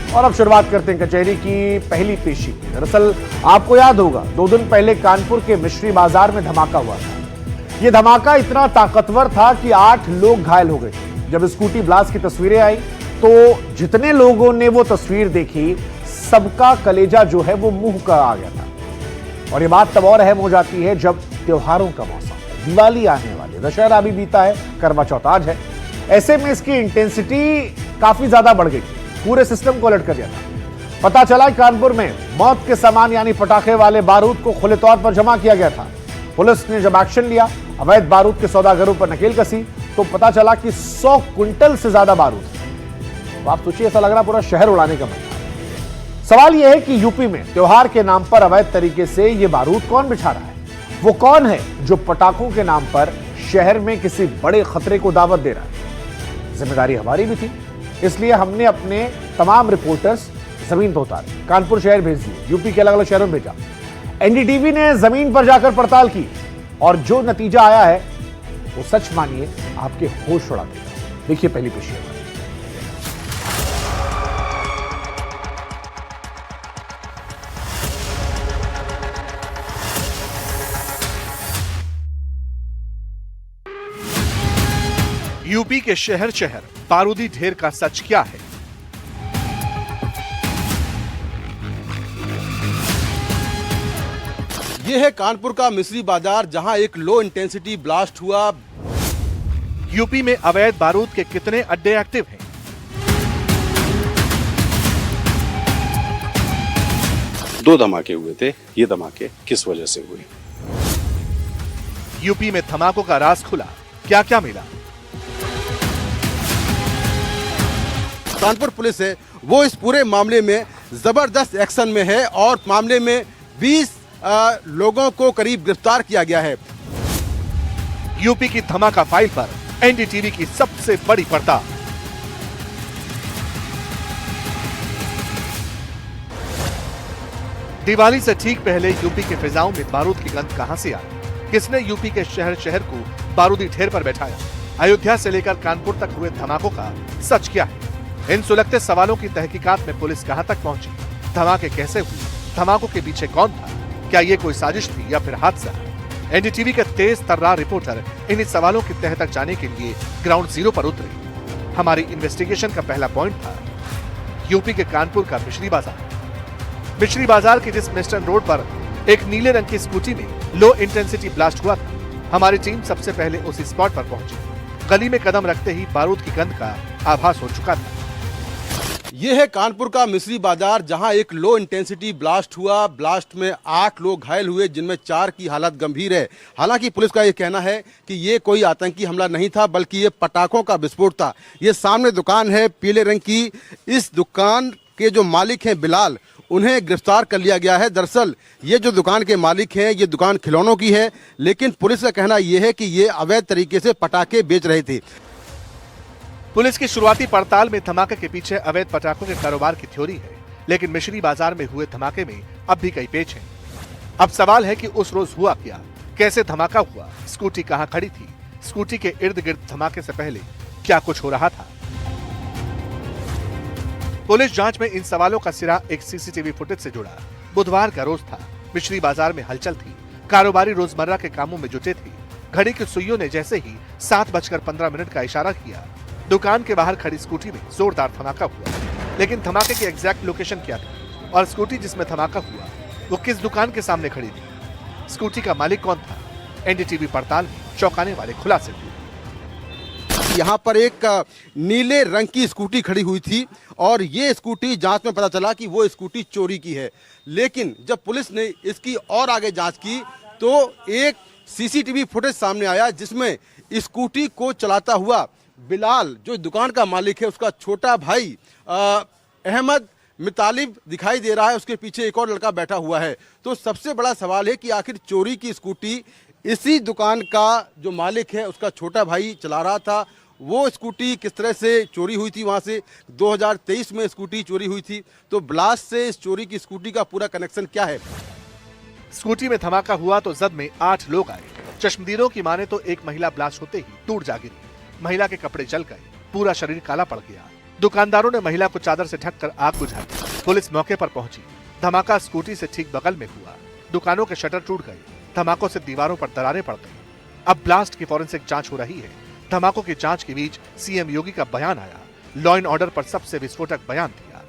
और अब शुरुआत करते हैं कचहरी की पहली पेशी। दरअसल आपको याद होगा 2 दिन पहले कानपुर के मिश्री बाजार में धमाका हुआ था। यह धमाका इतना ताकतवर था कि 8 लोग घायल हो गए। जब स्कूटी ब्लास्ट की तस्वीरें आई तो जितने लोगों ने वो तस्वीर देखी सबका कलेजा जो है वो मुंह का आ गया था। और ये बात तब और अहम हो जाती है जब त्योहारों का मौसम, दिवाली आने वाली, दशहरा भी बीता है, करवा चौथ आज है। ऐसे में इसकी इंटेंसिटी काफी ज्यादा बढ़ गई, पूरे सिस्टम को अलर्ट कर दिया था। पता चला कानपुर में मौत के सामान यानी पटाखे वाले बारूद को खुले तौर पर जमा किया गया था। पुलिस ने जब एक्शन लिया, अवैध बारूद के सौदागरों पर नकेल कसी तो पता चला कि 100 क्विंटल से ज्यादा बारूद। तो आप सोचिए, ऐसा लग रहा पूरा शहर उड़ाने का मन। सवाल यह है कि यूपी में त्योहार के नाम पर अवैध तरीके से यह बारूद कौन बिछा रहा है? वो कौन है जो पटाखों के नाम पर शहर में किसी बड़े खतरे को दावत दे रहा है? जिम्मेदारी हमारी भी थी, इसलिए हमने अपने तमाम रिपोर्टर्स जमीन पर उतारे, कानपुर शहर भेज दिए, यूपी के अलग अलग शहरों में भेजा। एनडीटीवी ने जमीन पर जाकर पड़ताल की और जो नतीजा आया है वो सच मानिए आपके होश उड़ा देगा। देखिए पहली पेशी। यूपी के शहर शहर बारूदी ढेर का सच क्या है? यह है कानपुर का मिश्री बाजार, जहां एक लो इंटेंसिटी ब्लास्ट हुआ। यूपी में अवैध बारूद के कितने अड्डे एक्टिव हैं? दो धमाके हुए थे। ये धमाके किस वजह से हुए? यूपी में धमाकों का राज खुला, क्या क्या मिला? कानपुर पुलिस है वो इस पूरे मामले में जबरदस्त एक्शन में है और मामले में 20 लोगों को करीब गिरफ्तार किया गया है। यूपी की धमाका फाइल पर एनडीटीवी की सबसे बड़ी पड़ताल। दिवाली से ठीक पहले यूपी के फिजाओं में बारूद की गंध कहां से आई? किसने यूपी के शहर शहर को बारूदी ढेर पर बैठाया? अयोध्या से लेकर कानपुर तक हुए धमाकों का सच क्या है? इन सुलगते सवालों की तहकीकात में पुलिस कहां तक पहुंची? धमाके कैसे हुए? धमाकों के पीछे कौन था? क्या ये कोई साजिश थी या फिर हादसा? एनडीटीवी के तेज तर्रार रिपोर्टर इन सवालों की तह तक जाने के लिए ग्राउंड जीरो पर उतरे। हमारी इन्वेस्टिगेशन का पहला पॉइंट था यूपी के कानपुर का मिश्री बाजार। मिश्री बाजार के जिस वेस्टर्न रोड पर एक नीले रंग की स्कूटी में लो इंटेंसिटी ब्लास्ट हुआ था, हमारी टीम सबसे पहले उसी स्पॉट पर पहुंची। गली में कदम रखते ही बारूद की गंध का आभास हो चुका था। यह है कानपुर का मिश्री बाजार, जहां एक लो इंटेंसिटी ब्लास्ट हुआ। ब्लास्ट में 8 लोग घायल हुए, जिनमें 4 की हालत गंभीर है। हालांकि पुलिस का यह कहना है कि ये कोई आतंकी हमला नहीं था, बल्कि ये पटाखों का विस्फोट था। ये सामने दुकान है पीले रंग की, इस दुकान के जो मालिक हैं बिलाल, उन्हें गिरफ्तार कर लिया गया है। दरअसल ये जो दुकान के मालिक हैं, ये दुकान खिलौनों की है, लेकिन पुलिस का कहना यह है कि ये अवैध तरीके से पटाखे बेच रहे थे। पुलिस की शुरुआती पड़ताल में धमाके के पीछे अवैध पटाखों के कारोबार की थ्योरी है, लेकिन मिश्री बाजार में हुए धमाके में अब भी कई पेच हैं। अब सवाल है कि उस रोज हुआ क्या, कैसे धमाका हुआ, स्कूटी कहां खड़ी थी, स्कूटी के इर्द गिर्द धमाके से पहले क्या कुछ हो रहा था? पुलिस जांच में इन सवालों का सिरा एक सीसीटीवी फुटेज से जुड़ा। बुधवार का रोज था, मिश्री बाजार में हलचल थी, कारोबारी रोजमर्रा के कामों में जुटे थे। घड़ी की सुइयों ने जैसे ही 7:15 का इशारा किया, दुकान के बाहर खड़ी स्कूटी में जोरदार धमाका हुआ। लेकिन धमाके की एग्जैक्ट लोकेशन क्या थी और स्कूटी जिसमें धमाका हुआ वो किस दुकान के सामने खड़ी थी? स्कूटी का मालिक कौन था? एनडीटीवी पड़ताल में चौंकाने वाले खुलासे हुए। यहाँ पर एक नीले रंग की स्कूटी खड़ी हुई थी और ये स्कूटी जांच में पता चला कि वो स्कूटी चोरी की है। लेकिन जब पुलिस ने इसकी और आगे जांच की तो एक सीसीटीवी फुटेज सामने आया, जिसमें स्कूटी को चलाता हुआ बिलाल, जो दुकान का मालिक है, उसका छोटा भाई अहमद मितालिब दिखाई दे रहा है। उसके पीछे एक और लड़का बैठा हुआ है। तो सबसे बड़ा सवाल है कि आखिर चोरी की स्कूटी इसी दुकान का जो मालिक है उसका छोटा भाई चला रहा था। वो स्कूटी किस तरह से चोरी हुई थी? वहाँ से 2023 में स्कूटी चोरी हुई थी। तो ब्लास्ट से इस चोरी की स्कूटी का पूरा कनेक्शन क्या है? स्कूटी में धमाका हुआ तो जद में 8 लोग आए। चश्मदीदों की माने तो एक महिला ब्लास्ट होते ही टूट जा गिरी। महिला के कपड़े जल गए, पूरा शरीर काला पड़ गया। दुकानदारों ने महिला को चादर से ढककर आग बुझा दी। पुलिस मौके पर पहुंची। धमाका स्कूटी से ठीक बगल में हुआ। दुकानों के शटर टूट गए। धमाकों से दीवारों पर दरारें पड़ गई। अब ब्लास्ट की फॉरेंसिक जांच हो रही है। धमाकों की जांच के बीच सीएम योगी का बयान आया। लॉ एंड ऑर्डर पर सबसे विस्फोटक बयान दिया।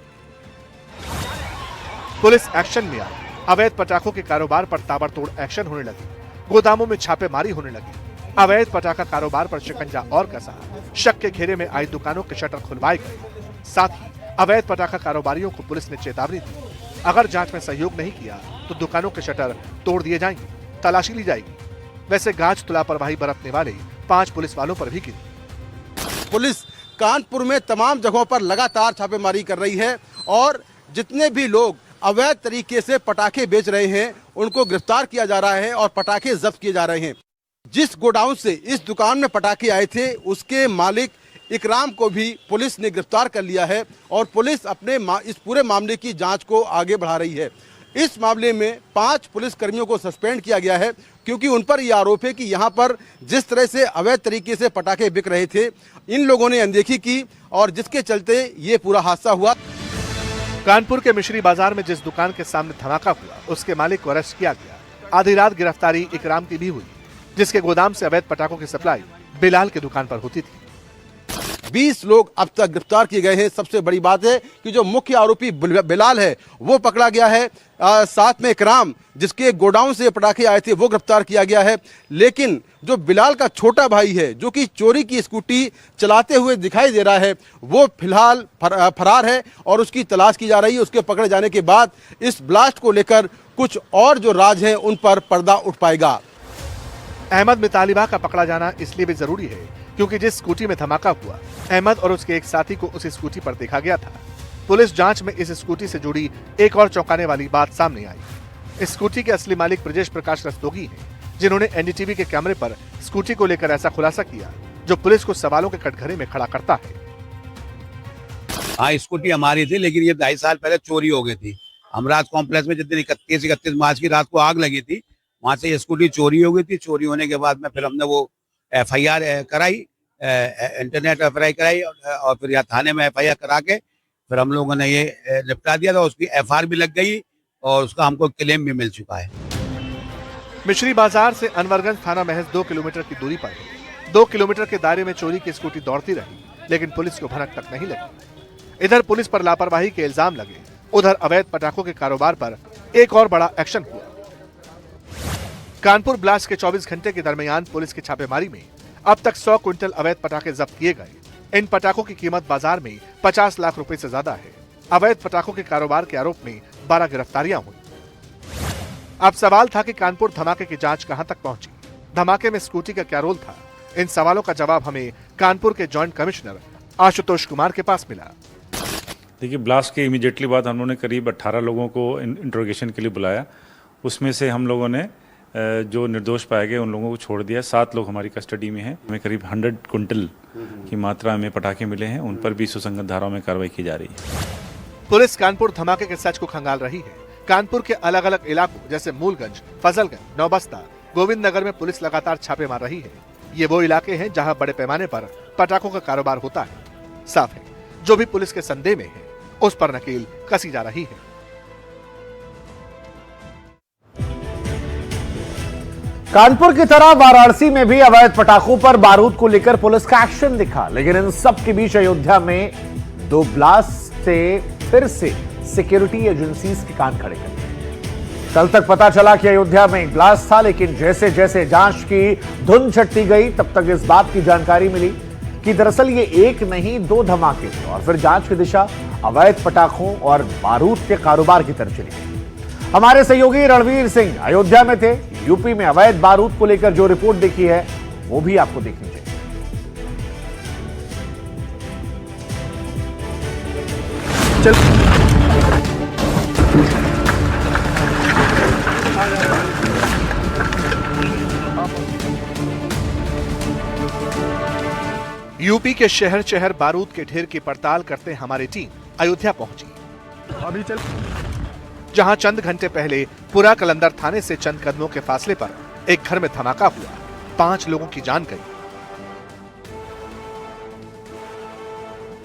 पुलिस एक्शन में आई। अवैध पटाखों के कारोबार पर ताबड़तोड़ एक्शन होने लगी। गोदामों में छापेमारी होने लगी। अवैध पटाखा कारोबार पर शिकंजा और कसा। शक के घेरे में आई दुकानों के शटर खुलवाए गए। साथ ही अवैध पटाखा कारोबारियों को पुलिस ने चेतावनी दी, अगर जांच में सहयोग नहीं किया तो दुकानों के शटर तोड़ दिए जाएंगे, तलाशी ली जाएगी। वैसे गाज तो लापरवाही बरतने वाले 5 पुलिस वालों पर भी गिरी। पुलिस कानपुर में तमाम जगहों पर लगातार छापेमारी कर रही है और जितने भी लोग अवैध तरीके से पटाखे बेच रहे हैं उनको गिरफ्तार किया जा रहा है और पटाखे जब्त किए जा रहे हैं। जिस गोडाउन से इस दुकान में पटाखे आए थे उसके मालिक इकराम को भी पुलिस ने गिरफ्तार कर लिया है और पुलिस अपने इस पूरे मामले की जांच को आगे बढ़ा रही है। इस मामले में 5 पुलिसकर्मियों को सस्पेंड किया गया है क्योंकि उन पर यह आरोप है कि यहां पर जिस तरह से अवैध तरीके से पटाखे बिक रहे थे इन लोगों ने अनदेखी की और जिसके चलते ये पूरा हादसा हुआ। कानपुर के मिश्री बाजार में जिस दुकान के सामने धमाका हुआ उसके मालिक को अरेस्ट किया गया। आधी रात गिरफ्तारी इकराम की भी हुई, जिसके गोदाम से अवैध पटाखों की सप्लाई बिलाल के दुकान पर होती थी। 20 लोग अब तक गिरफ्तार किए गए हैं। सबसे बड़ी बात है कि जो मुख्य आरोपी बिलाल है वो पकड़ा गया है। साथ में इकराम जिसके गोडाउन से पटाखे आए थे वो गिरफ्तार किया गया है। लेकिन जो बिलाल का छोटा भाई है जो कि चोरी की स्कूटी चलाते हुए दिखाई दे रहा है वो फिलहाल फरार है और उसकी तलाश की जा रही है। उसके पकड़े जाने के बाद इस ब्लास्ट को लेकर कुछ और जो राज हैं उन पर पर्दा उठ पाएगा। अहमद मितालिबा का पकड़ा जाना इसलिए भी जरूरी है क्योंकि जिस स्कूटी में धमाका हुआ अहमद और उसके एक साथी को उस स्कूटी पर देखा गया था। पुलिस जांच में इस स्कूटी से जुड़ी एक और चौंकाने वाली बात सामने आई। इस स्कूटी के असली मालिक ब्रजेश प्रकाश रस्तोगी हैं, जिन्होंने एनडीटीवी के कैमरे पर स्कूटी को लेकर ऐसा खुलासा किया जो पुलिस को सवालों के कटघरे में खड़ा करता है। हाँ, स्कूटी हमारी थी लेकिन ये 2.5 साल पहले चोरी हो गई थी। हमराज कॉम्प्लेक्स में जिस दिन 31 मार्च की रात को आग लगी थी वहां से ये स्कूटी चोरी हो गई थी। चोरी होने के बाद में फिर हमने वो FIR कराई, इंटरनेट FIR कराई और फिर यहाँ थाने में FIR करा के फिर हम लोगों ने ये निपटा दिया था। उसकी FR भी लग गई और उसका हमको क्लेम भी मिल चुका है। मिश्री बाजार से अनवरगंज थाना महज 2 किलोमीटर की दूरी पर है। 2 किलोमीटर के दायरे में चोरी की स्कूटी दौड़ती रही लेकिन पुलिस को भनक तक नहीं लगी। इधर पुलिस पर लापरवाही के इल्जाम लगे, उधर अवैध पटाखों के कारोबार पर एक और बड़ा एक्शन हुआ। कानपुर ब्लास्ट के 24 घंटे के दरमियान पुलिस की छापेमारी में अब तक 100 क्विंटल अवैध पटाखे जब्त किए गए। इन पटाखों की कीमत बाजार में 50 लाख रुपए से ज्यादा है। अवैध पटाखों के कारोबार के आरोप में 12 गिरफ्तारियां हुई। अब सवाल था कि कानपुर धमाके की जांच कहां तक पहुंची, धमाके में स्कूटी का क्या रोल था। इन सवालों का जवाब हमें कानपुर के जॉइंट कमिश्नर आशुतोष कुमार के पास मिला। देखिए, ब्लास्ट के इमीडिएटली बाद हम लोगों ने करीब 18 लोगों को इंट्रोगेशन के लिए बुलाया। उसमें से हम लोगों ने जो निर्दोष पाए गए उन लोगों को छोड़ दिया। 7 लोग हमारी कस्टडी में हैं। हमें करीब 100 क्विंटल की मात्रा में पटाखे मिले हैं। उन पर भी सुसंगत धाराओं में कार्रवाई की जा रही है। पुलिस कानपुर धमाके के सच को खंगाल रही है। कानपुर के अलग अलग इलाकों जैसे मूलगंज, फजलगंज, नौबस्ता, गोविंद नगर में पुलिस लगातार छापे मार रही है। ये वो इलाके हैं जहां बड़े पैमाने पर पटाखों का कारोबार होता है। साफ है, जो भी पुलिस के संदेह में है उस पर नकेल कसी जा रही है। कानपुर की तरह वाराणसी में भी अवैध पटाखों पर बारूद को लेकर पुलिस का एक्शन दिखा, लेकिन इन सब के बीच अयोध्या में 2 ब्लास्ट से फिर से सिक्योरिटी एजेंसीज के कान खड़े कर दिए। कल तक पता चला कि अयोध्या में एक ब्लास्ट था, लेकिन जैसे जैसे जांच की धुन छटती गई तब तक इस बात की जानकारी मिली कि दरअसल ये एक नहीं 2 धमाके थे और फिर जांच की दिशा अवैध पटाखों और बारूद के कारोबार की तरफ चली गई। हमारे सहयोगी रणवीर सिंह अयोध्या में थे। यूपी में अवैध बारूद को लेकर जो रिपोर्ट देखी है वो भी आपको देखनी चाहिए। यूपी के शहर शहर बारूद के ढेर की पड़ताल करते हमारी टीम अयोध्या पहुंची। अभी चल जहां चंद घंटे पहले पुरा कलंदर थाने से चंद कदमों के फासले पर एक घर में धमाका हुआ, 5 लोगों की जान गई।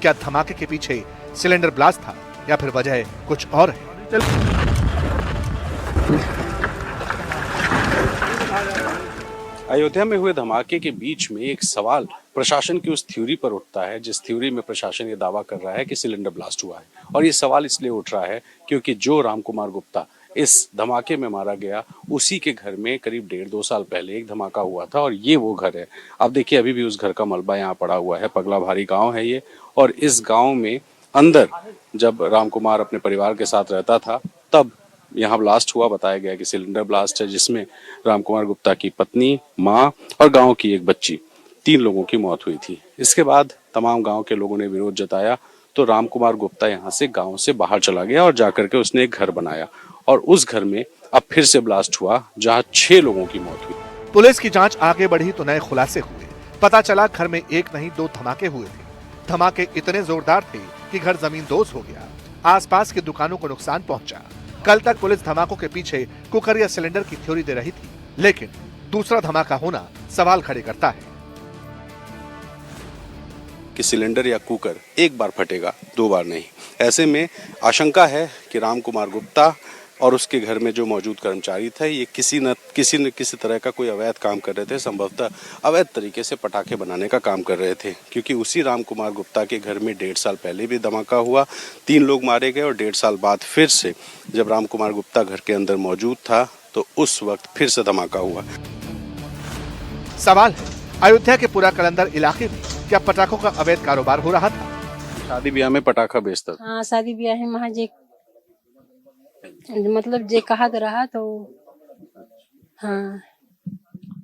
क्या धमाके के पीछे सिलेंडर ब्लास्ट था या फिर वजह कुछ और है? अयोध्या में हुए धमाके के बीच में एक सवाल प्रशासन की उस थ्योरी पर उठता है जिस थ्योरी में प्रशासन ये दावा कर रहा है कि सिलेंडर ब्लास्ट हुआ है। और ये सवाल इसलिए उठ रहा है क्योंकि जो राम कुमार गुप्ता इस धमाके में मारा गया उसी के घर में करीब 1.5-2 साल पहले एक धमाका हुआ था और ये वो घर है। अब देखिए अभी भी उस घर का मलबा यहाँ पड़ा हुआ है। पगला भारी गांव है ये, और इस गांव में अंदर जब राम कुमार अपने परिवार के साथ रहता था तब यहाँ ब्लास्ट हुआ। बताया गया कि सिलेंडर ब्लास्ट है जिसमें राम कुमार गुप्ता की पत्नी, माँ और गांव की एक बच्ची, 3 लोगों की मौत हुई थी। इसके बाद तमाम गांव के लोगों ने विरोध जताया तो राम कुमार गुप्ता यहाँ से गांव से बाहर चला गया और जाकर के उसने एक घर बनाया और उस घर में अब फिर से ब्लास्ट हुआ जहां 6 लोगों की मौत हुई। पुलिस की जांच आगे बढ़ी तो नए खुलासे हुए। पता चला घर में एक नहीं 2 धमाके हुए थे। धमाके इतने जोरदार थे कि घर जमींदोज हो गया। आसपास की दुकानों को नुकसान पहुंचा। कल तक पुलिस धमाकों के पीछे कुकर या सिलेंडर की थ्योरी दे रही थी, लेकिन दूसरा धमाका होना सवाल खड़े करता है कि सिलेंडर या कुकर एक बार फटेगा, 2 बार नहीं। ऐसे में आशंका है कि राम कुमार गुप्ता और उसके घर में जो मौजूद कर्मचारी थे ये किसी न किसी तरह का कोई अवैध काम कर रहे थे। संभवतः अवैध तरीके से पटाखे बनाने का काम कर रहे थे, क्योंकि उसी राम कुमार गुप्ता के घर में 1.5 साल पहले भी धमाका हुआ, 3 लोग मारे गए और 1.5 साल बाद फिर से जब राम कुमार गुप्ता घर के अंदर मौजूद था तो उस वक्त फिर से धमाका हुआ। सवाल है, अयोध्या के पूरा कलंदर इलाके में क्या पटाखों का अवैध कारोबार हो रहा था? शादी ब्याह में पटाखा बेचता था। हाँ, शादी ब्याह में वहाँ जे मतलब जे कहा रहा तो हाँ।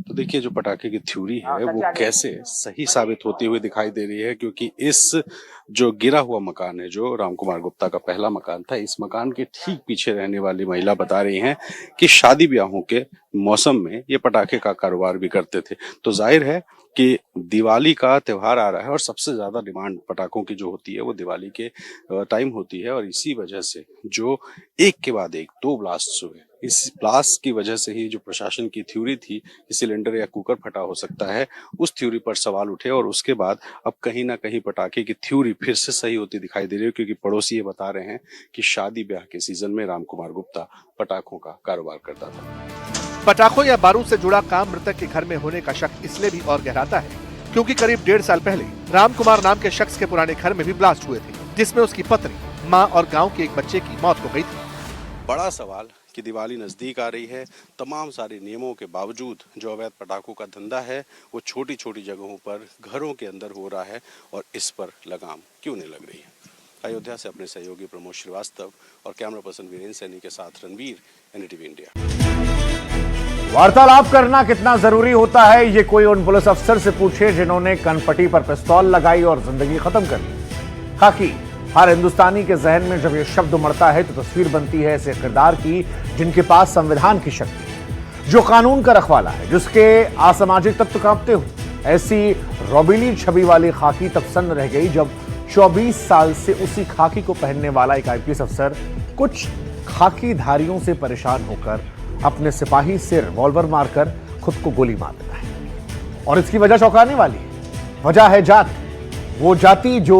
तो देखिए जो पटाखे की थ्योरी है वो कैसे सही साबित होती हुई दिखाई दे रही है, क्योंकि इस जो गिरा हुआ मकान है जो राम कुमार गुप्ता का पहला मकान था, इस मकान के ठीक पीछे रहने वाली महिला बता रही हैं कि शादी ब्याहों के मौसम में ये पटाखे का कारोबार भी करते थे। तो जाहिर है कि दिवाली का त्योहार आ रहा है और सबसे ज्यादा डिमांड पटाखों की जो होती है वो दिवाली के टाइम होती है, और इसी वजह से जो एक के बाद एक 2 ब्लास्ट हुए, इस ब्लास्ट की वजह से ही जो प्रशासन की थ्योरी थी कि सिलेंडर या कुकर फटा हो सकता है, उस थ्योरी पर सवाल उठे। और उसके बाद अब कहीं ना कहीं पटाखे की थ्योरी फिर से सही होती दिखाई दे रही है, क्योंकि पड़ोसी ये बता रहे हैं कि शादी ब्याह के सीजन में राम कुमार गुप्ता पटाखों का कारोबार करता था। पटाखों या बारूद से जुड़ा काम मृतक के घर में होने का शक इसलिए भी और गहराता है क्योंकि करीब 1.5 साल पहले राम कुमार नाम के शख्स के पुराने घर में भी ब्लास्ट हुए थे, जिसमें उसकी पत्नी, मां और गांव के एक बच्चे की मौत हो गई थी। बड़ा सवाल कि दिवाली नजदीक आ रही है, तमाम सारे नियमों के बावजूद जो अवैध पटाखों का धंधा है वो छोटी छोटी जगहों पर घरों के अंदर हो रहा है, और इस पर लगाम क्यों नहीं लग रही है। अयोध्या से अपने सहयोगी प्रमोद श्रीवास्तव और कैमरा पर्सन वीरेंद्र सैनी के साथ रणवीर, एनडीटीवी इंडिया। वार्तालाप करना कितना जरूरी होता है ये कोई उन पुलिस अफसर से पूछे जिन्होंने कनपटी पर पिस्तौल लगाई और जिंदगी खत्म कर ली। खाकी हर हिंदुस्तानी के जहन में जब यह शब्द उमड़ता है तो तस्वीर बनती है ऐसे किरदार की जिनके पास संविधान की शक्ति है, जो कानून का रखवाला है, जिसके असामाजिक तत्व कांपते हो। ऐसी रौबीली छवि वाली खाकी तब सन्न रह गई जब 24 साल से उसी खाकी को पहनने वाला एक आईपीएस अफसर कुछ खाकी धारियों से परेशान होकर अपने सिपाही से रिवॉल्वर मारकर खुद को गोली मार देता है। और इसकी वजह चौंकाने वाली है। वजह है जात, वो जाति जो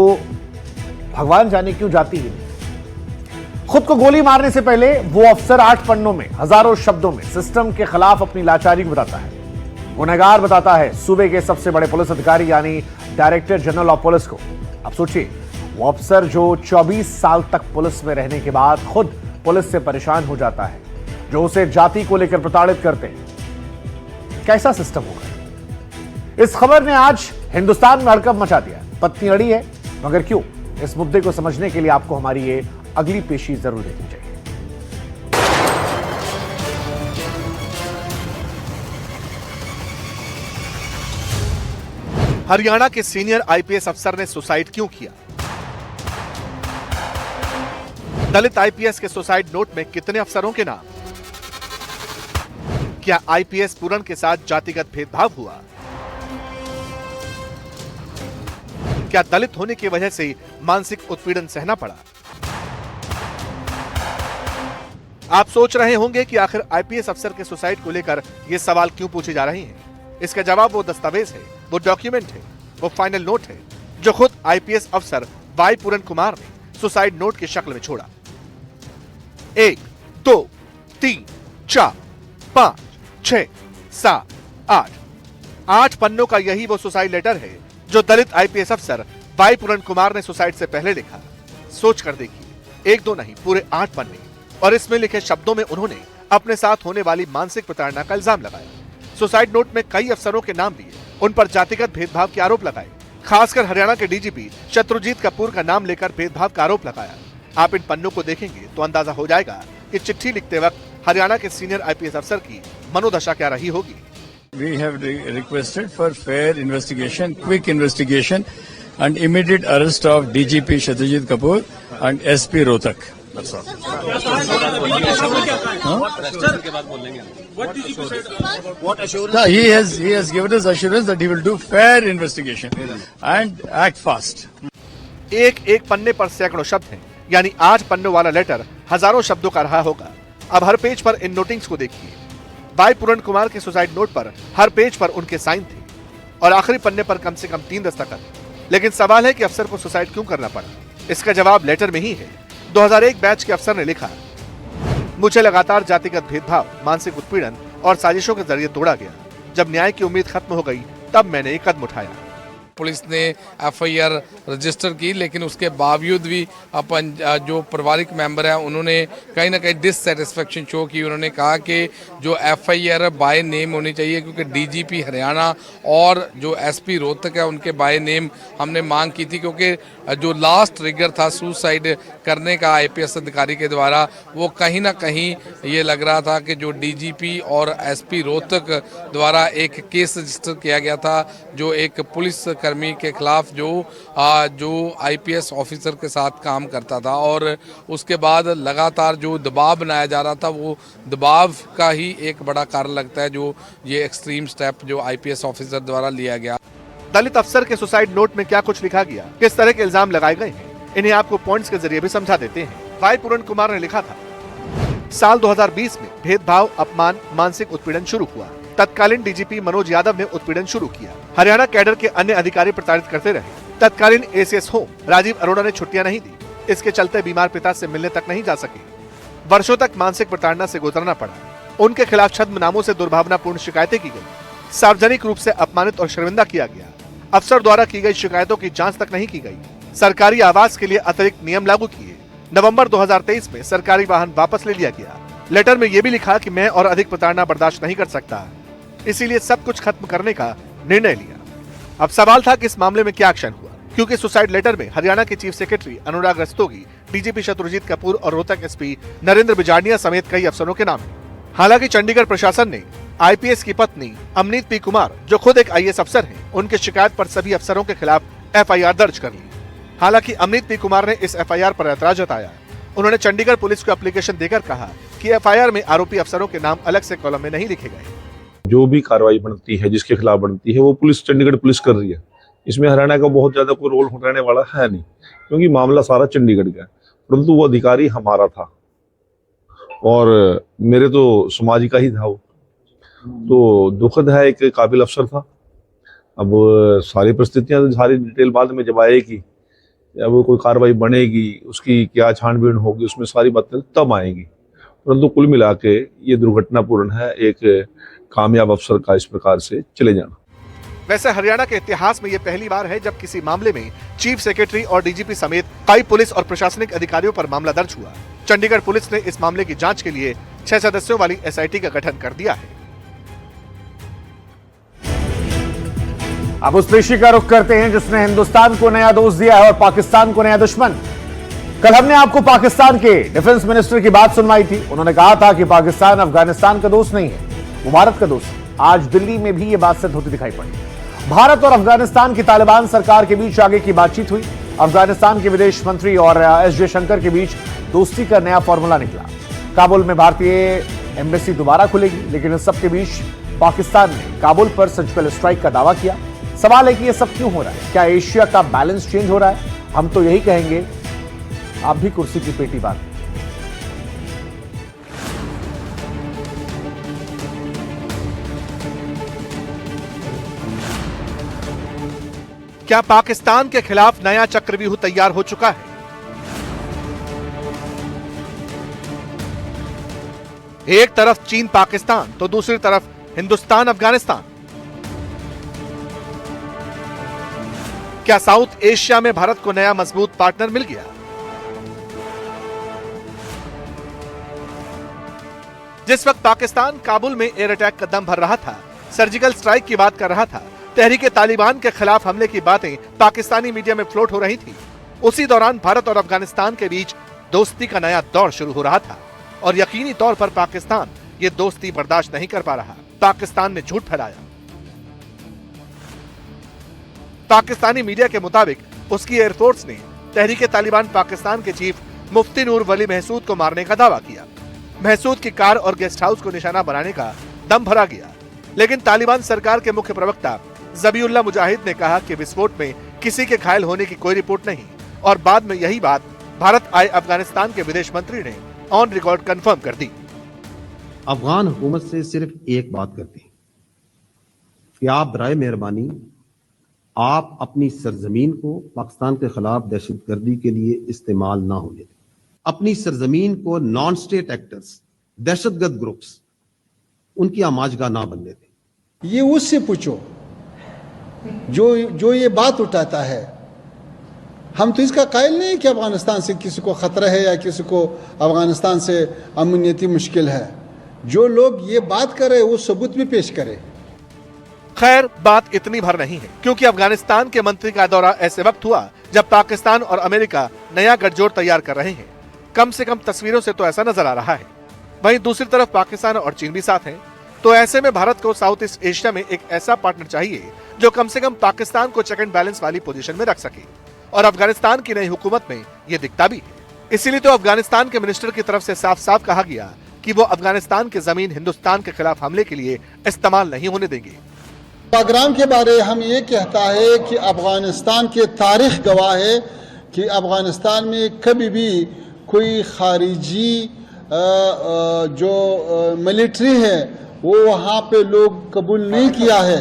भगवान जाने क्यों जाती है। खुद को गोली मारने से पहले वो अफसर 8 पन्नों में हजारों शब्दों में सिस्टम के खिलाफ अपनी लाचारी को बताता है, गुनहगार बताता है सूबे के सबसे बड़े पुलिस अधिकारी यानी डायरेक्टर जनरल ऑफ पुलिस को। अब सोचिए वो अफसर जो 24 साल तक पुलिस में रहने के बाद खुद पुलिस से परेशान हो जाता है, जो उसे जाति को लेकर प्रताड़ित करते हैं, कैसा सिस्टम होगा। इस खबर ने आज हिंदुस्तान में हड़कंप मचा दिया। पत्नी अड़ी है मगर क्यों, इस मुद्दे को समझने के लिए आपको हमारी ये अगली पेशी जरूर देखनी चाहिए। हरियाणा के सीनियर आईपीएस अफसर ने सुसाइड क्यों किया? दलित आईपीएस के सुसाइड नोट में कितने अफसरों के नाम? क्या आईपीएस पूरन के साथ जातिगत भेदभाव हुआ? क्या दलित होने की वजह से मानसिक उत्पीड़न सहना पड़ा? आप सोच रहे होंगे कि आखिर आईपीएस अफसर के सुसाइड को लेकर ये सवाल क्यों पूछे जा रहे हैं। इसका जवाब वो दस्तावेज है, वो डॉक्यूमेंट है, वो फाइनल नोट है जो खुद आईपीएस अफसर वाई पूरन कुमार ने सुसाइड नोट की शक्ल में छोड़ा। 1, 2, 3, 4, 5, 6, 7, 8 पन्नों का यही वो सुसाइड लेटर है जो दलित आईपीएस अफसर वाई पूरन कुमार ने सुसाइड से पहले लिखा। सोच कर देखिए, 1-2 नहीं, पूरे 8 पन्ने। और इसमें लिखे शब्दों में उन्होंने अपने साथ होने वाली मानसिक प्रताड़ना का इल्जाम लगाया। सुसाइड नोट में कई अफसरों के नाम लिए, उन पर जातिगत भेदभाव के आरोप लगाए। खासकर हरियाणा के डीजीपी शत्रुजीत कपूर का नाम लेकर भेदभाव का आरोप लगाया। आप इन पन्नों को देखेंगे तो अंदाजा हो जाएगा कि चिट्ठी लिखते वक्त हरियाणा के सीनियर आईपीएस अफसर की मनोदशा क्या रही होगी। We have requested for fair investigation, quick investigation and immediate arrest of DGP Shatrajit Kapoor and SP Rohtak. That's all. No, he has given us assurance that he will do fair investigation and act fast. एक पन्ने पर सैकड़ों शब्द हैं, यानी 8 पन्नों वाला letter हजारों शब्दों का रहा होगा। अब हर पेज पर इन नोटिंग्स को देखिए। वाई पूरन कुमार के सुसाइड नोट पर हर पेज पर उनके साइन थे और आखिरी पन्ने पर कम से कम 3 दस्तखत। लेकिन सवाल है कि अफसर को सुसाइड क्यों करना पड़ा? इसका जवाब लेटर में ही है। 2001 बैच के अफसर ने लिखा, मुझे लगातार जातिगत भेदभाव, मानसिक उत्पीड़न और साजिशों के जरिए तोड़ा गया। जब न्याय की उम्मीद खत्म हो गई तब मैंने एक कदम उठाया। पुलिस ने एफआईआर रजिस्टर की, लेकिन उसके बावजूद भी अपन जो पारिवारिक मेंबर हैं उन्होंने कहीं ना कहीं डिससेटिस्फेक्शन शो की। उन्होंने कहा कि जो एफआईआर बाय नेम होनी चाहिए, क्योंकि डीजीपी हरियाणा और जो एसपी रोहतक है उनके बाय नेम हमने मांग की थी, क्योंकि जो लास्ट ट्रिगर था सुसाइड करने का आईपीएस अधिकारी के द्वारा, वो कहीं ना कहीं ये लग रहा था कि जो डीजीपी और एसपी रोहतक द्वारा एक केस रजिस्टर किया गया था जो एक पुलिस कर्मी के खिलाफ जो आईपीएस ऑफिसर के साथ काम करता था, और उसके बाद लगातार जो दबाव बनाया जा रहा था वो दबाव का ही एक बड़ा कारण लगता है जो ये एक्सट्रीम स्टेप जो आईपीएस ऑफिसर द्वारा लिया गया। दलित अफसर के सुसाइड नोट में क्या कुछ लिखा गया, किस तरह के इल्जाम लगाए गए हैं, इन्हें आपको पॉइंट्स के जरिए भी समझा देते हैं। वाई पूरन कुमार ने लिखा था, साल 2020 में भेदभाव, अपमान, मानसिक उत्पीड़न शुरू हुआ। तत्कालीन डीजीपी मनोज यादव ने उत्पीड़न शुरू किया। हरियाणा कैडर के अन्य अधिकारी प्रताड़ित करते रहे। तत्कालीन एसीएस होम राजीव अरोड़ा ने छुट्टियां नहीं दी। इसके चलते बीमार पिता से मिलने तक नहीं जा सके। वर्षों तक मानसिक प्रताड़ना से गुजरना पड़ा। उनके खिलाफ छद्म नामों से दुर्भावनापूर्ण शिकायतें की गई। सार्वजनिक रूप से अपमानित और शर्मिंदा किया गया। अफसर द्वारा की गई शिकायतों की जांच तक नहीं की गई। सरकारी आवास के लिए अतिरिक्त नियम लागू किए। नवंबर 2023 में सरकारी वाहन वापस ले लिया गया। लेटर में यह भी लिखा कि मैं और अधिक प्रताड़ना बर्दाश्त नहीं कर सकता, इसीलिए सब कुछ खत्म करने का निर्णय लिया। अब सवाल था कि इस मामले में क्या एक्शन हुआ, क्योंकि सुसाइड लेटर में हरियाणा के चीफ सेक्रेटरी अनुराग रस्तोगी, डीजीपी शत्रुजीत कपूर और रोहतक एसपी नरेंद्र बिजारनिया समेत कई अफसरों के नाम हैं। हालांकि चंडीगढ़ प्रशासन ने आईपीएस की पत्नी अमनीत पी कुमार, जो खुद एक आईएएस अफसर हैं, उनकी शिकायत पर सभी अफसरों के खिलाफ एफआईआर दर्ज कर ली। हालांकि अमनीत पी कुमार ने इस एफआईआर पर ऐतराज जताया। उन्होंने चंडीगढ़ पुलिस को एप्लीकेशन देकर कहा कि एफआईआर में आरोपी अफसरों के नाम अलग से कॉलम में नहीं लिखे गए। जो भी कार्रवाई बनती है, जिसके खिलाफ बनती है, वो पुलिस, चंडीगढ़ पुलिस कर रही है। इसमें हरियाणा का बहुत ज्यादा कोई रोल रहने वाला है नहीं, क्योंकि मामला सारा चंडीगढ़ का है। परंतु वो अधिकारी हमारा था और मेरे तो समाज का ही था वो, तो दुखद है। एक काबिल अफसर था। अब सारी परिस्थितियां, सारी डिटेल बाद में जब आएगी, अब कोई कार्रवाई बनेगी, उसकी क्या छानबीन होगी, उसमें सारी बातें तब आएंगी। परंतु कुल मिला के ये दुर्घटनापूर्ण है, एक कामयाब अफसर का इस प्रकार से चले जाना। वैसे हरियाणा के इतिहास में यह पहली बार है जब किसी मामले में चीफ सेक्रेटरी और डीजीपी समेत कई पुलिस और प्रशासनिक अधिकारियों पर मामला दर्ज हुआ। चंडीगढ़ पुलिस ने इस मामले की जांच के लिए 6 सदस्यों वाली एसआईटी का गठन कर दिया है। अब उस पेशी का रुख करते हैं जिसने हिंदुस्तान को नया दोस्त दिया है और पाकिस्तान को नया दुश्मन। कल हमने आपको पाकिस्तान के डिफेंस मिनिस्टर की बात सुनवाई थी। उन्होंने कहा था कि पाकिस्तान अफगानिस्तान का दोस्त नहीं है, वो भारत का दोस्त है। आज दिल्ली में भी ये बात सिद्ध होती दिखाई पड़ी। भारत और अफगानिस्तान की तालिबान सरकार के बीच आगे की बातचीत हुई। अफगानिस्तान के विदेश मंत्री और एस जयशंकर के बीच दोस्ती का नया फॉर्मूला निकला। काबुल में भारतीय एम्बेसी दोबारा खुलेगी, लेकिन इस सब के बीच पाकिस्तान ने काबुल पर सर्जिकल स्ट्राइक का दावा किया। सवाल है कि यह सब क्यों हो रहा है? क्या एशिया का बैलेंस चेंज हो रहा है? हम तो यही कहेंगे, आप भी कुर्सी की पेटी बांध। क्या पाकिस्तान के खिलाफ नया चक्रव्यूह तैयार हो चुका है? एक तरफ चीन पाकिस्तान तो दूसरी तरफ हिंदुस्तान अफगानिस्तान। क्या साउथ एशिया में भारत को नया मजबूत पार्टनर मिल गया? जिस वक्त पाकिस्तान काबुल में एयर अटैक का दम भर रहा था, सर्जिकल स्ट्राइक की बात कर रहा था, तहरीके तालिबान के खिलाफ हमले की बातें पाकिस्तानी मीडिया में फ्लोट हो रही थी, उसी दौरान भारत और अफगानिस्तान के बीच दोस्ती का नया दौर शुरू हो रहा था और यकीनी तौर पर पाकिस्तान ये दोस्ती बर्दाश्त नहीं कर पा रहा। पाकिस्तान ने झूठ फैलाया। पाकिस्तानी मीडिया के मुताबिक उसकी एयरफोर्स ने तहरीके तालिबान पाकिस्तान के चीफ मुफ्ती नूर वली महसूद को मारने का दावा किया। महसूद की कार और गेस्ट हाउस को निशाना बनाने का दम भरा गया, लेकिन तालिबान सरकार के मुख्य प्रवक्ता ज़बीउल्लाह मुजाहिद ने कहा कि विस्फोट में किसी के घायल होने की कोई रिपोर्ट नहीं और बाद में यही बात भारत आए अफगानिस्तान के विदेश मंत्री ने ऑन रिकॉर्ड कंफर्म कर दी। अफगान हुकूमत से सिर्फ एक बात करते हैं कि आप बराए मेहरबानी आप अपनी सरजमीन को पाकिस्तान के खिलाफ दहशतगर्दी के लिए इस्तेमाल ना होने दें। अपनी सरजमीन को नॉन स्टेट एक्टर्स, दहशतगर्द ग्रुप्स, उनकी आमाजगाह ना बनने दें। ये उससे पूछो जो ये बात उठाता है। हम तो इसका कायल नहीं कि अफगानिस्तान से किसी को खतरा है या किसी को अफगानिस्तान से अमनीयती मुश्किल है। जो लोग ये बात करे वो सबूत भी पेश करे। खैर, बात इतनी भर नहीं है, क्योंकि अफगानिस्तान के मंत्री का दौरा ऐसे वक्त हुआ जब पाकिस्तान और अमेरिका नया गठजोड़ तैयार कर रहे हैं। कम से कम तस्वीरों से तो ऐसा नजर आ रहा है। वहीं दूसरी तरफ पाकिस्तान और चीन भी साथ हैं। तो ऐसे में भारत को साउथ ईस्ट एशिया में एक ऐसा पार्टनर चाहिए जो कम से कम पाकिस्तान को चेक एंड बैलेंस वाली पोजीशन में रख सके, और अफगानिस्तान की नई हुकूमत में ये दिखता भी है। इसीलिए तो अफगानिस्तान के मिनिस्टर की तरफ से साफ साफ कहा गया कि वो अफगानिस्तान की जमीन हिंदुस्तान के खिलाफ हमले के लिए इस्तेमाल नहीं होने देंगे। प्रोग्राम के बारे हम ये कहता है कि अफगानिस्तान के तारीख गवाह है कि अफगानिस्तान में कभी भी कोई खारिजी जो मिलिट्री है वो वहाँ पे लोग कबूल नहीं किया है।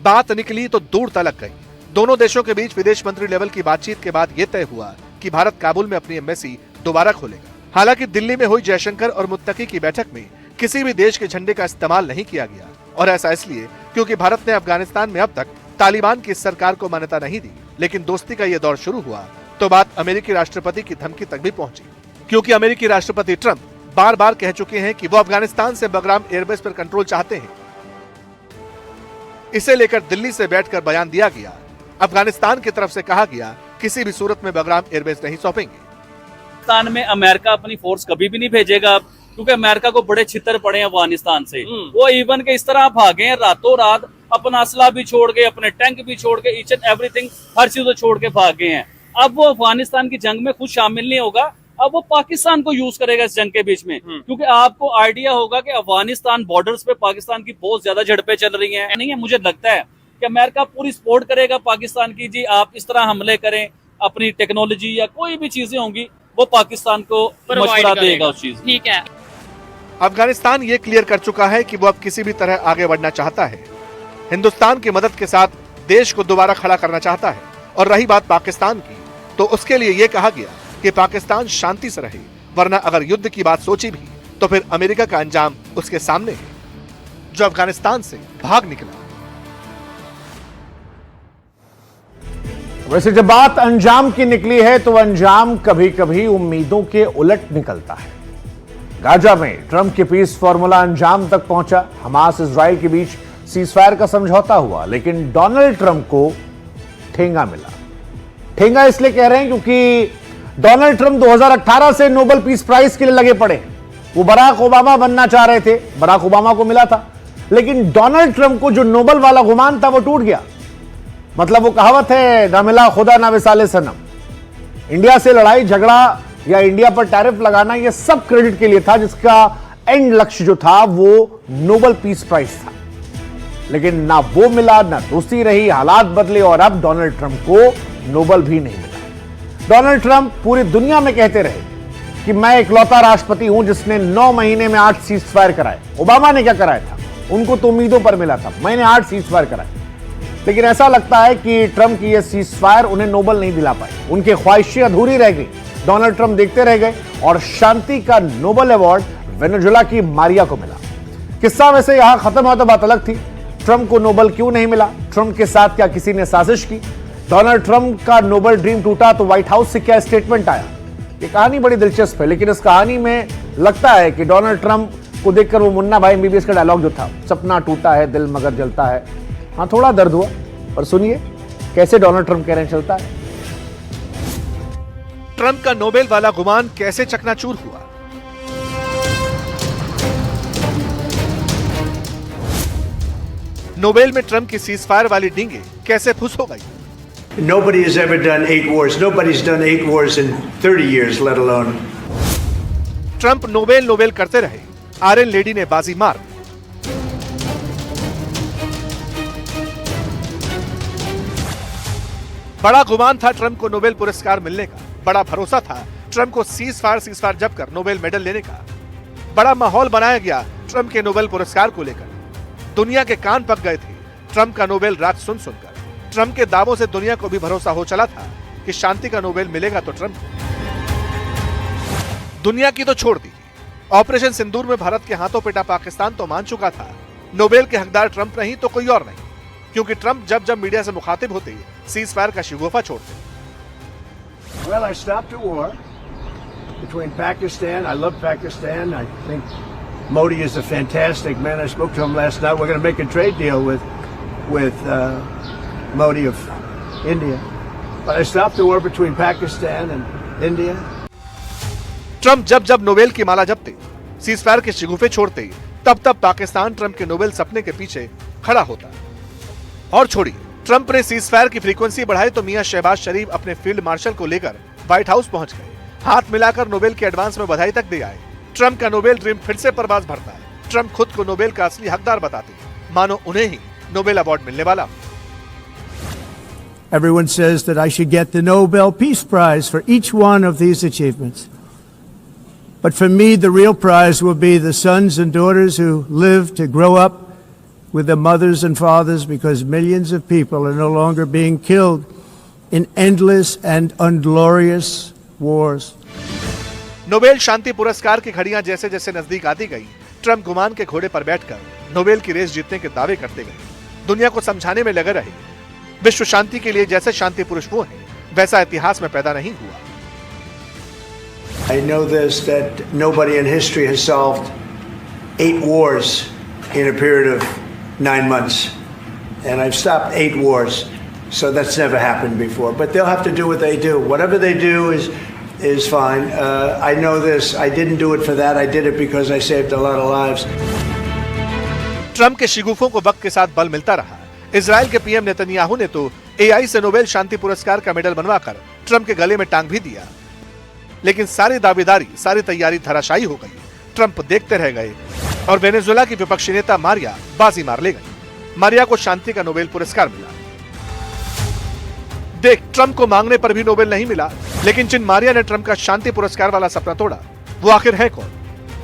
बात निकली तो दूर तलक गई। दोनों देशों के बीच विदेश मंत्री लेवल की बातचीत के बाद यह तय हुआ कि भारत काबुल में अपनी एम्बेसी दोबारा खोलेगा। हालांकि दिल्ली में हुई जयशंकर और मुत्तकी की बैठक में किसी भी देश के झंडे का इस्तेमाल नहीं किया गया, और ऐसा इसलिए क्योंकि भारत ने अफगानिस्तान में अब तक तालिबान की सरकार को मान्यता नहीं दी। लेकिन दोस्ती का यह दौर शुरू हुआ तो बात अमेरिकी राष्ट्रपति की धमकी तक भी पहुंची, क्योंकि अमेरिकी राष्ट्रपति ट्रंप बार बार कह चुके हैं कि वो अफगानिस्तान से बगराम एयरबेस पर कंट्रोल चाहते हैं। इसे लेकर दिल्ली से बैठकर बयान दिया गया। अफगानिस्तान की तरफ से कहा गया किसी भी सूरत में बगराम एयरबेस नहीं सौंपेंगे। अफगानिस्तान में अमेरिका अपनी फोर्स कभी भी नहीं भेजेगा, क्योंकि अमेरिका को बड़े छितर पड़े हैं अफगानिस्तान से। वो इवन के इस तरह भागे हैं रातों रात, अपना असला भी छोड़ के, अपने टैंक भी छोड़ के, ईच एंड एवरीथिंग हर चीज छोड़ के भागे हैं। अब वो अफगानिस्तान की जंग में खुद शामिल नहीं होगा, अब वो पाकिस्तान को यूज करेगा इस जंग के बीच में। क्योंकि आपको आइडिया होगा कि अफगानिस्तान बॉर्डर्स पे पाकिस्तान की बहुत ज्यादा झड़पें चल रही हैं। नहीं है, मुझे लगता है कि अमेरिका पूरी सपोर्ट करेगा पाकिस्तान की। जी आप इस तरह हमले करें, अपनी टेक्नोलॉजी या कोई भी चीजें होंगी वो पाकिस्तान को मशवरा देगा उस चीज। ठीक है, अफगानिस्तान ये क्लियर कर चुका है कि वो अब किसी भी तरह आगे बढ़ना चाहता है। हिंदुस्तान की मदद के साथ देश को दोबारा खड़ा करना चाहता है। और रही बात पाकिस्तान की, तो उसके लिए ये कहा गया कि पाकिस्तान शांति से रहे, वरना अगर युद्ध की बात सोची भी तो फिर अमेरिका का अंजाम उसके सामने है, जो अफगानिस्तान से भाग निकला। वैसे जब बात अंजाम की निकली है तो अंजाम कभी कभी उम्मीदों के उलट निकलता है। गाजा में ट्रंप के पीस फॉर्मूला अंजाम तक पहुंचा। हमास इजराइल के बीच सीजफायर का समझौता हुआ, लेकिन डोनाल्ड ट्रंप को ठेंगा मिला। ठेंगा इसलिए कह रहे हैं क्योंकि डोनाल्ड ट्रंप 2018 से नोबेल पीस प्राइज के लिए लगे पड़े। वो बराक ओबामा बनना चाह रहे थे, बराक ओबामा को मिला था, लेकिन डोनाल्ड ट्रंप को जो नोबेल वाला गुमान था वो टूट गया। मतलब वो कहावत है, ना मिला खुदा ना विसाले सनम। इंडिया से लड़ाई झगड़ा या इंडिया पर टैरिफ लगाना, ये सब क्रेडिट के लिए था, जिसका एंड लक्ष्य जो था वो नोबेल पीस प्राइज था। लेकिन ना वो मिला, ना दोस्ती रही, हालात बदले और अब डोनाल्ड ट्रंप को नोबेल भी नहीं मिला। डोनाल्ड ट्रंप पूरी दुनिया में कहते रहे कि मैं इकलौता राष्ट्रपति हूं जिसने 9 महीने में 8 सीजफायर कराए। ओबामा ने क्या कराया था? उनको तो उम्मीदों पर मिला था, मैंने 8 सीजफायर कराए। लेकिन ऐसा लगता है कि ट्रंप की यह सीजफायर उन्हें नोबेल नहीं दिला पाई। उनकी ख्वाहिशें अधूरी रह गई। डोनाल्ड ट्रंप देखते रह गए और शांति का नोबेल अवार्ड वेनेजुएला की मारिया को मिला। किस्सा वैसे यहां खत्म हुआ तो बात अलग थी। ट्रंप को नोबेल क्यों नहीं मिला? ट्रंप के साथ क्या किसी ने साजिश की? डोनाल्ड ट्रंप का नोबेल ड्रीम टूटा तो व्हाइट हाउस से क्या स्टेटमेंट आया? ये कहानी बड़ी दिलचस्प है, लेकिन इस कहानी में लगता है कि डोनाल्ड ट्रंप को देखकर वो मुन्ना भाई एमबीबीएस का डायलॉग जो था, सपना टूटा है दिल मगर जलता है, हाँ थोड़ा दर्द हुआ। और सुनिए कैसे डोनाल्ड ट्रंप कह रहे हैं चलता है। ट्रंप का नोबेल वाला गुमान कैसे चकनाचूर हुआ? नोबेल में ट्रंप की सीजफायर वाली डींगे कैसे फुस हो गई? Nobody has ever done 8 wars. Nobody's done 8 wars in 30 years, let alone. Trump Nobel करते रहे, आयरन लेडी ने बाजी मार। बड़ा गुमान था ट्रंप को नोबेल पुरस्कार मिलने का, बड़ा भरोसा था ट्रंप को सीजफायर जप कर नोबेल मेडल लेने का। बड़ा माहौल बनाया गया ट्रंप के नोबेल पुरस्कार को लेकर। दुनिया के कान पक गए थे ट्रंप का नोबेल राज सुनकर। ट्रंप के दावों से दुनिया को भी भरोसा हो चला था कि शांति का नोबेल मिलेगा तो ट्रंप को। दुनिया की तो छोड़ दी, ऑपरेशन सिंदूर में भारत के हाथों पिटा पाकिस्तान तो मान चुका था नोबेल के हकदार ट्रंप नहीं तो कोई और नहीं, क्योंकि ट्रंप जब मीडिया से मुखातिब होते सीजफायर का शिगोफा छोड़ते। Well, I stopped a war between Pakistan. I love Pakistan. I think Modi is a fantastic man. I spoke to him last night. We're going to make a trade deal with Modi of India. But I stopped the war between Pakistan and India. Trump जब Nobel की माला जपते, ceasefire के शिगुफे छोड़ते, तब Pakistan Trump के Nobel सपने के पीछे खड़ा होता। और छोड़िए, ट्रंप ने सीजफायर की फ्रीक्वेंसी बढ़ाई तो मियां शहबाज शरीफ अपने फील्ड मार्शल को लेकर व्हाइट हाउस पहुंच गए। हाथ मिलाकर नोबेल के एडवांस में बधाई तक दे आए। ट्रंप का नोबेल ड्रीम फिर से परवाज भरता है। ट्रंप खुद को नोबेल का असली हकदार बताते, मानो उन्हें ही नोबेल अवार्ड मिलने वाला। Everyone says that I should get the Nobel Peace Prize for each one of these achievements. But for me, the real prize will be the sons and daughters who live to grow up with their mothers and fathers, because millions of people are no longer being killed in endless and unglorious wars. Nobel शांति पुरस्कार की घड़ियां जैसे जैसे नजदीक आती गई, Trump गुमान के घोड़े पर बैठकर नोबेल की रेस जीतने के दावे करते गए। दुनिया को समझाने में लगे रहे विश्व शांति के लिए जैसे शांति पुरुष वो हैं, वैसा इतिहास में पैदा नहीं हुआ। I know this, that nobody in history has solved 8 wars in a period of 9 months. And I've stopped 8 wars. So that's never happened before. But they'll have to do what they do. Whatever they do is fine. I know this. I didn't do it for that. I did it because I saved a lot of lives. Trump के शिगुफों को वक्त के साथ बल मिलता रहा। Israel के PM Netanyahu ने तो एआई से नोबेल शांति पुरस्कार का मेडल बनवाकर ट्रंप के गले में टांग भी दिया। लेकिन सारी दावेदारी, सारी तैयारी धराशायी हो गई। ट्रंप देखते रह गए और वेनेजुएला की विपक्षी नेता मारिया बाजी मार ले गई। मारिया को शांति का नोबेल पुरस्कार मिला। देख, ट्रंप को मांगने पर भी नोबेल नहीं मिला, लेकिन जिन मारिया ने ट्रंप का शांति पुरस्कार वाला सपना तोड़ा, वो आखिर है कौन?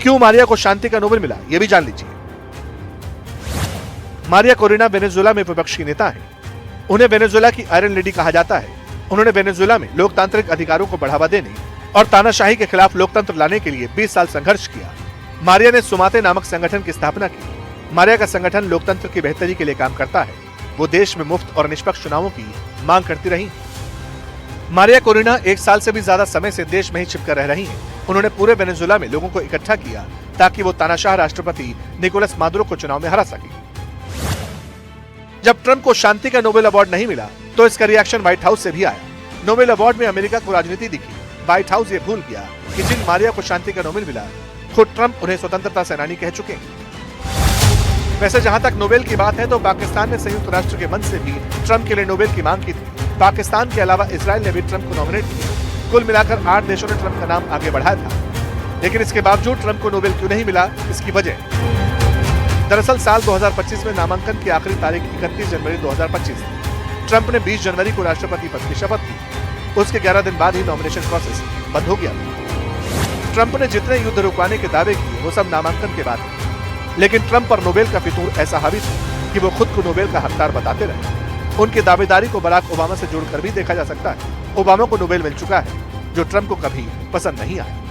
क्यों मारिया को शांति का नोबेल मिला, ये भी जान लीजिए। मारिया कोरेना वेनेजुएला में विपक्ष की नेता है। उन्हें वेनेजुएला की आयरन लेडी कहा जाता है। उन्होंने वेनेजुएला में लोकतांत्रिक अधिकारों को बढ़ावा देने और तानाशाही के खिलाफ लोकतंत्र लाने के लिए 20 साल संघर्ष किया। मारिया ने सुमाते नामक संगठन की स्थापना की। मारिया का संगठन लोकतंत्र की बेहतरी के लिए काम करता है। वो देश में मुफ्त और निष्पक्ष चुनावों की मांग करती रही। मारिया कोरेना 1 साल से भी ज्यादा समय से देश में ही छिपकर रह रही हैं। उन्होंने पूरे वेनेजुएला में लोगों को इकट्ठा किया ताकि वो तानाशाह राष्ट्रपति निकोलस मादुरो को चुनाव में हरा सके। जब ट्रंप को शांति का नोबेल अवार्ड नहीं मिला तो इसका रिएक्शन व्हाइट हाउस से भी आया। नोबेल अवार्ड में अमेरिका को राजनीति दिखी। व्हाइट हाउस ये भूल गया कि जिन मारिया को शांति का नोबेल मिला, खुद ट्रंप उन्हें स्वतंत्रता सेनानी कह चुके हैं। वैसे जहां तक नोबेल की बात है तो पाकिस्तान ने संयुक्त राष्ट्र के मंच से भी ट्रंप के लिए नोबेल की मांग की थी। पाकिस्तान के अलावा इजराइल ने भी ट्रंप को नॉमिनेट किया। कुल मिलाकर 8 देशों ने ट्रंप का नाम आगे बढ़ाया था। लेकिन इसके बावजूद ट्रंप को नोबेल क्यों नहीं मिला, इसकी वजह दरअसल साल 2025 में नामांकन की आखिरी तारीख 31 जनवरी 2025 थी। ट्रंप ने 20 जनवरी को राष्ट्रपति पद की शपथ ली। उसके 11 दिन बाद ही नॉमिनेशन प्रोसेस बंद हो गया। ट्रंप ने जितने युद्ध रुकवाने के दावे किए वो सब नामांकन के बाद थे। लेकिन ट्रंप पर नोबेल का फितूर ऐसा हावी था कि वो खुद को नोबेल का हकदार बताते रहे। उनकी दावेदारी को बराक ओबामा से जोड़कर भी देखा जा सकता है। ओबामा को नोबेल मिल चुका है, जो ट्रंप को कभी पसंद नहीं आया।